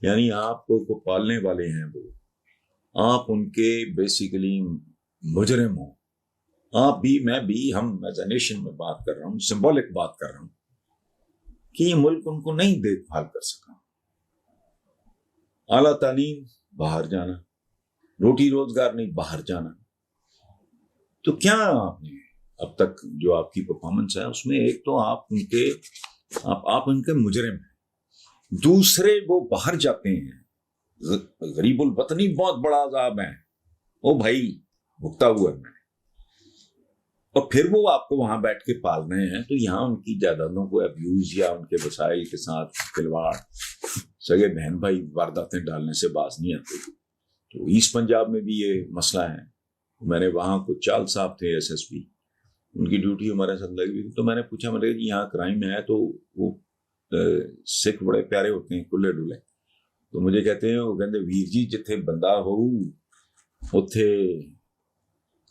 یعنی آپ کو پالنے والے ہیں وہ، آپ ان کے بیسیکلی مجرم ہوں، آپ بھی میں بھی، ہم ایز اے نیشن میں بات کر رہا ہوں، سمبولک بات کر رہا ہوں کہ یہ ملک ان کو نہیں دیکھ بھال کر سکا. اعلیٰ تعلیم باہر جانا، روٹی روزگار نہیں باہر جانا. تو کیا آپ نے اب تک جو آپ کی پرفارمنس ہے اس میں ایک تو آپ ان کے مجرم ہیں، دوسرے وہ باہر جاتے ہیں، غریب الوطنی بہت بڑا عذاب ہے، او بھائی بھگتا ہوا ہے میں، اور پھر وہ آپ کو وہاں بیٹھ کے پال رہے ہیں. تو یہاں ان کی جائیدادوں کو ابیوز یا ان کے وسائل کے ساتھ کھلواڑ، سگے بہن بھائی وارداتیں ڈالنے سے باز نہیں آتے. تو ایسٹ پنجاب میں بھی یہ مسئلہ ہے. میں نے وہاں کچھ چال صاحب تھے ایس ایس پی، ان کی ڈیوٹی ہمارے ساتھ لگی ہوئی، تو میں نے پوچھا، میں نے کہا جی یہاں کرائم ہے تو وہ سکھ بڑے پیارے ہوتے ہیں کلے ڈلے، تو مجھے کہتے ہیں، وہ کہتے ویر جی جتھے بندہ ہو اتھے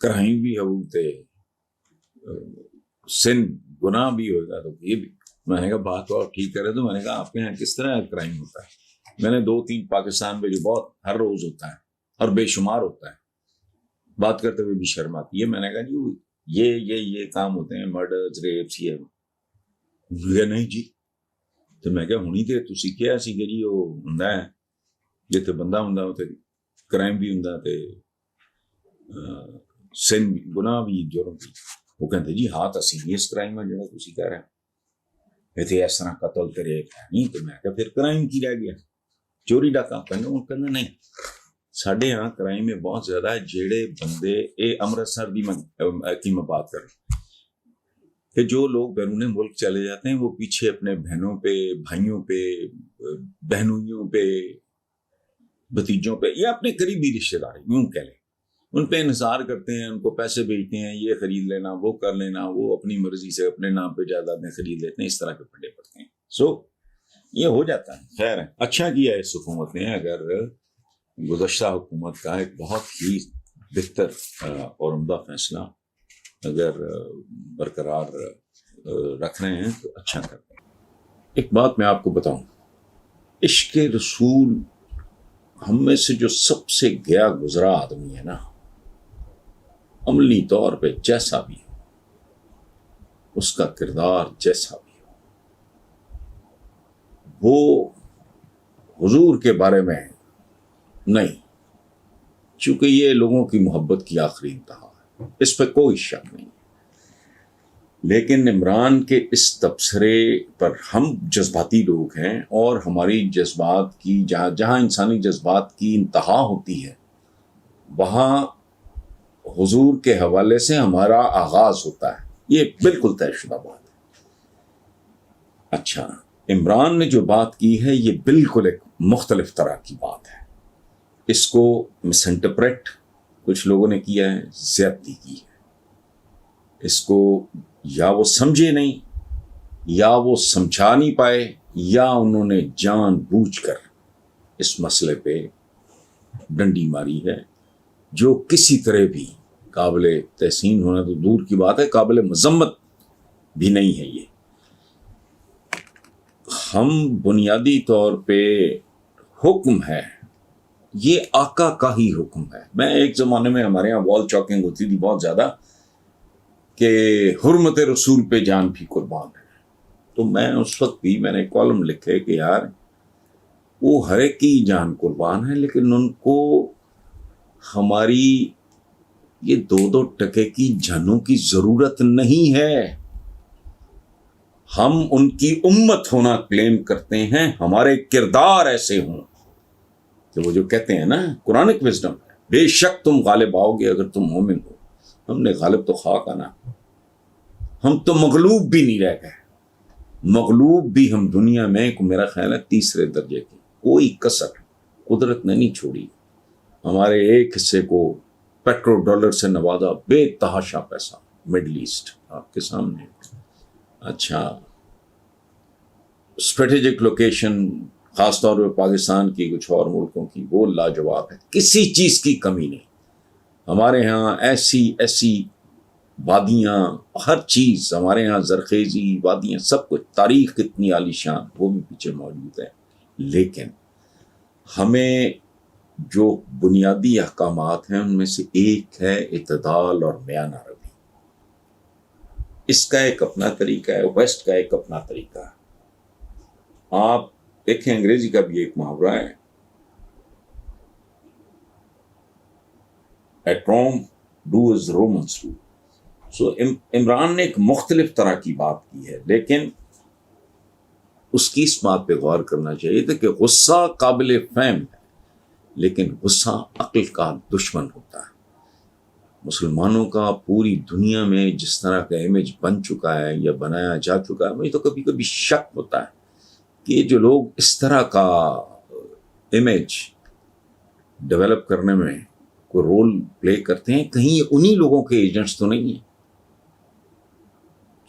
کرائم بھی ہو تے سن گناہ بھی ہوگا. تو یہ بھی میں نے کہا بات تو آپ ٹھیک کرے. تو میں نے کہا آپ کے یہاں کس طرح کرائم ہوتا ہے؟ میں نے 2-3 پاکستان میں جو بہت ہر روز ہوتا ہے اور بے شمار ہوتا ہے، بات کرتے ہوئے بھی شرم آتی ہے. میں نے کہا جی یہ کام ہوتے ہیں، مرڈرز، ریپس، یہ نہیں جی. تو میں کہا ہونی تے تسی کیا سی کہ جی وہ ہوندا ہے جتھے بندہ ہوندا اوتھے کرائم بھی ہوندا تے سن بھی، گناہ بھی، جرم بھی. وہ کہتے جی ہاں تو سیریس کرائم ہے جڑا تسی کہہ رہے ہیں، ایتھے اس طرح قتل کرے نہیں. تو میں کہا پھر کرائم کی رہ گیا؟ چوری ڈاکہ کہنا نہیں. ساڈے ہاں کرائم میں بہت زیادہ ہے. جیڑے بندے امرتسر کی میں بات کر رہا ہوں کہ جو لوگ بیرون ملک چلے جاتے ہیں، وہ پیچھے اپنے بہنوں پہ، بھائیوں پہ، بہنوئیوں پہ، بھتیجوں پہ، یا اپنے قریبی رشتے دار یوں کہہ لیں، ان پہ انحصار کرتے ہیں، ان کو پیسے بھیجتے ہیں، یہ خرید لینا، وہ کر لینا، وہ اپنی مرضی سے اپنے نام پہ جائیدادیں خرید لیتے ہیں. اس طرح کے پھڈے پڑتے ہیں. یہ ہو جاتا ہے. خیر ہے، اچھا کیا اس حکومت نے، اگر گزشتہ حکومت کا ایک بہت ہی بہتر اور عمدہ فیصلہ اگر برقرار رکھ رہے ہیں تو اچھا کر رہے ہیں. ایک بات میں آپ کو بتاؤں، عشق رسول ہم میں سے جو سب سے گیا گزرا آدمی ہے نا، عملی طور پہ جیسا بھی ہو، اس کا کردار جیسا بھی ہو، وہ حضور کے بارے میں نہیں، چونکہ یہ لوگوں کی محبت کی آخری انتہا ہے، اس پہ کوئی شک نہیں. لیکن عمران کے اس تبصرے پر ہم جذباتی لوگ ہیں، اور ہماری جذبات کی جہاں انسانی جذبات کی انتہا ہوتی ہے وہاں حضور کے حوالے سے ہمارا آغاز ہوتا ہے. یہ بالکل طے شدہ بات ہے. اچھا، عمران نے جو بات کی ہے یہ بالکل ایک مختلف طرح کی بات ہے. اس کو مس انٹرپریٹ کچھ لوگوں نے کیا ہے، زیادتی کی ہے. اس کو یا وہ سمجھے نہیں، یا وہ سمجھا نہیں پائے، یا انہوں نے جان بوجھ کر اس مسئلے پہ ڈنڈی ماری ہے، جو کسی طرح بھی قابل تحسین ہونا تو دور کی بات ہے، قابل مذمت بھی نہیں ہے. یہ ہم بنیادی طور پہ حکم ہے، یہ آقا کا ہی حکم ہے. میں ایک زمانے میں ہمارے یہاں وال چاکنگ ہوتی تھی بہت زیادہ کہ حرمت رسول پہ جان بھی قربان ہے. تو میں اس وقت بھی میں نے کالم لکھے کہ یار وہ ہر ایک کی جان قربان ہے، لیکن ان کو ہماری یہ 2 ٹکے کی جانوں کی ضرورت نہیں ہے. ہم ان کی امت ہونا کلیم کرتے ہیں، ہمارے کردار ایسے ہوں کہ وہ جو کہتے ہیں نا قرآنک وزڈم ہے، بے شک تم غالب آؤ گے اگر تم مومن ہو. ہم نے غالب تو خاک آنا، ہم تو مغلوب بھی نہیں رہ گئے. مغلوب بھی ہم دنیا میں میرا خیال ہے 3 درجے کی، کوئی کسر قدرت نے نہیں چھوڑی. ہمارے ایک حصے کو پیٹرو ڈالر سے نوازا، بے تحاشا پیسہ، مڈل ایسٹ آپ کے سامنے. اچھا، اسٹریٹجک لوکیشن خاص طور پہ پاکستان کی، کچھ اور ملکوں کی، وہ لاجواب ہے، کسی چیز کی کمی نہیں. ہمارے ہاں ایسی وادیاں، ہر چیز ہمارے ہاں، زرخیزی وادیاں، سب کچھ، تاریخ کتنی عالی شان، وہ بھی پیچھے موجود ہے. لیکن ہمیں جو بنیادی احکامات ہیں ان میں سے ایک ہے اعتدال اور میانہ روی. اس کا ایک اپنا طریقہ ہے, ویسٹ کا ایک اپنا طریقہ ہے. آپ دیکھیں انگریزی کا بھی ایک محاورہ ہے, at Rome do as Romans do. So Imran نے ایک مختلف طرح کی بات کی ہے, لیکن اس کی اس بات پہ غور کرنا چاہیے تھا کہ غصہ قابل فہم ہے, لیکن غصہ عقل کا دشمن ہوتا ہے. مسلمانوں کا پوری دنیا میں جس طرح کا امیج بن چکا ہے یا بنایا جا چکا ہے, مجھے تو کبھی کبھی شک ہوتا ہے کہ جو لوگ اس طرح کا امیج ڈیولپ کرنے میں کوئی رول پلے کرتے ہیں, کہیں انہی لوگوں کے ایجنٹس تو نہیں ہیں.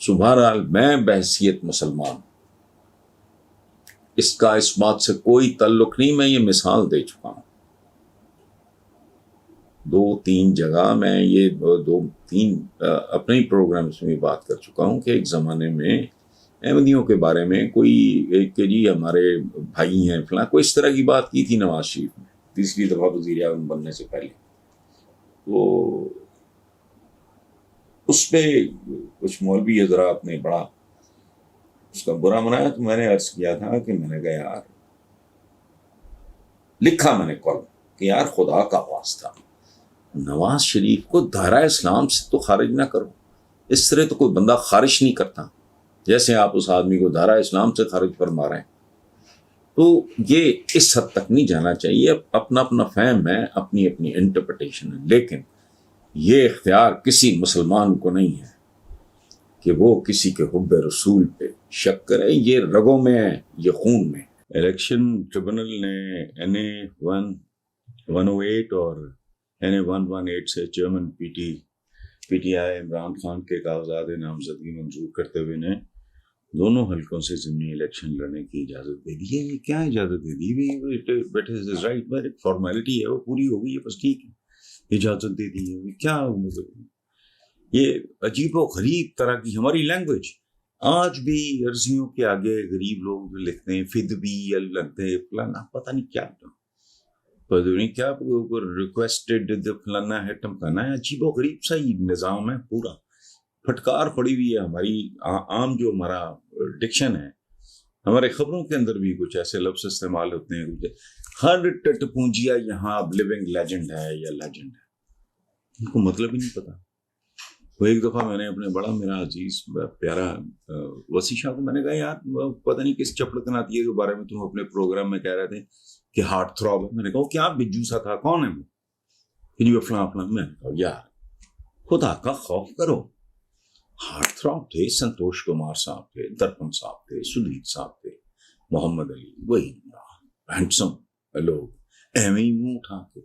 سو بہرحال میں بحیثیت مسلمان, اس کا اس بات سے کوئی تعلق نہیں, میں یہ مثال دے چکا ہوں 2-3 جگہ, میں یہ 2-3 اپنے پروگرامز میں بات کر چکا ہوں کہ ایک زمانے میں احمدیوں کے بارے میں کوئی کہ جی ہمارے بھائی ہیں فلاں, کوئی اس طرح کی بات کی تھی نواز شریف نے 3ری دفعہ وزیر اعظم بننے سے پہلے. تو اس پہ کچھ مولوی حضرات نے بڑا اس کا برا منایا, تو میں نے عرض کیا تھا کہ میں نے کہا یار, لکھا میں نے کالم کہ یار خدا کا واسطہ نواز شریف کو دائرہ اسلام سے تو خارج نہ کرو. اس طرح تو کوئی بندہ خارج نہیں کرتا جیسے آپ اس آدمی کو دائرہ اسلام سے خارج فرما رہے ہیں. تو یہ اس حد تک نہیں جانا چاہیے. اپنا اپنا فہم ہے, اپنی اپنی انٹرپریٹیشن ہے, لیکن یہ اختیار کسی مسلمان کو نہیں ہے کہ وہ کسی کے حب رسول پہ شک کرے. یہ رگوں میں ہے, یہ خون میں. الیکشن ٹریبونل نے NA-108 اور NA-118 سے chairman P T I Imran Khan کے کاغذات نامزدگی منظور کرتے ہوئے نے دونوں حلقوں سے ضمنی الیکشن لڑنے کی اجازت دے دی ہے. یہ کیا اجازت دے دی؟ رائٹ, ایک فارمیلٹی ہے, وہ پوری ہو گئی ہے, بس ٹھیک ہے, اجازت دے دی ہے. کیا مطلب یہ عجیب و غریب طرح کی ہماری لینگویج. آج بھی عرضیوں کے آگے غریب لوگ جو لکھتے ہیں فدبی لگتے فلانا, پتہ نہیں کیا کیا ریکویسٹڈ فلانا ہے ٹمکانا ہے. عجیب و غریب سا ہی نظام ہے پورا, پھٹکار پڑی ہوئی ہے ہماری عام جو ہمارا ڈکشن ہے. ہمارے خبروں کے اندر بھی کچھ ایسے لفظ استعمال ہوتے ہیں, ہر ٹٹ پونجیا یہاں اب لیونگ لیجنڈ ہے یا لیجنڈ ہے, ان کو مطلب ہی نہیں پتا. وہ ایک دفعہ میں نے اپنے بڑا میرا عزیز پیارا وسیع شاہ کو میں نے کہا یار پتہ نہیں کس چپڑکن آتی ہے کے بارے میں تم اپنے پروگرام میں کہہ رہے تھے کہ ہارٹ تھراب ہے. میں نے کہا کیا بجو سا تھا, کون ہے وہ, کہ جی فلاں فلاں. میں نے کہا یار خدا کا خوف کرو, ہارٹ تھراب تھے سنتوش کمار صاحب تھے, درپن صاحب تھے, سدھیر صاحب تھے, محمد علی, وہی ہینڈسم لوگ ایویں ہی منہ اٹھا کے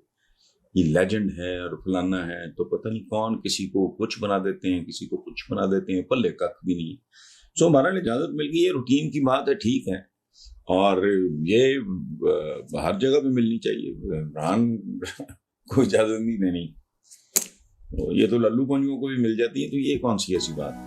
یہ لیجنڈ ہے اور فلانا ہے, تو پتہ نہیں کون کسی کو کچھ بنا دیتے ہیں, کسی کو کچھ بنا دیتے ہیں, پلے کک بھی نہیں. سو ہمارا اجازت مل گئی, یہ روٹین کی بات ہے, ٹھیک ہے, اور یہ ہر جگہ پہ ملنی چاہیے. عمران کو اجازت نہیں دینی, یہ تو للو پنجوں کو بھی مل جاتی ہے, تو یہ کون سی ایسی بات ہے.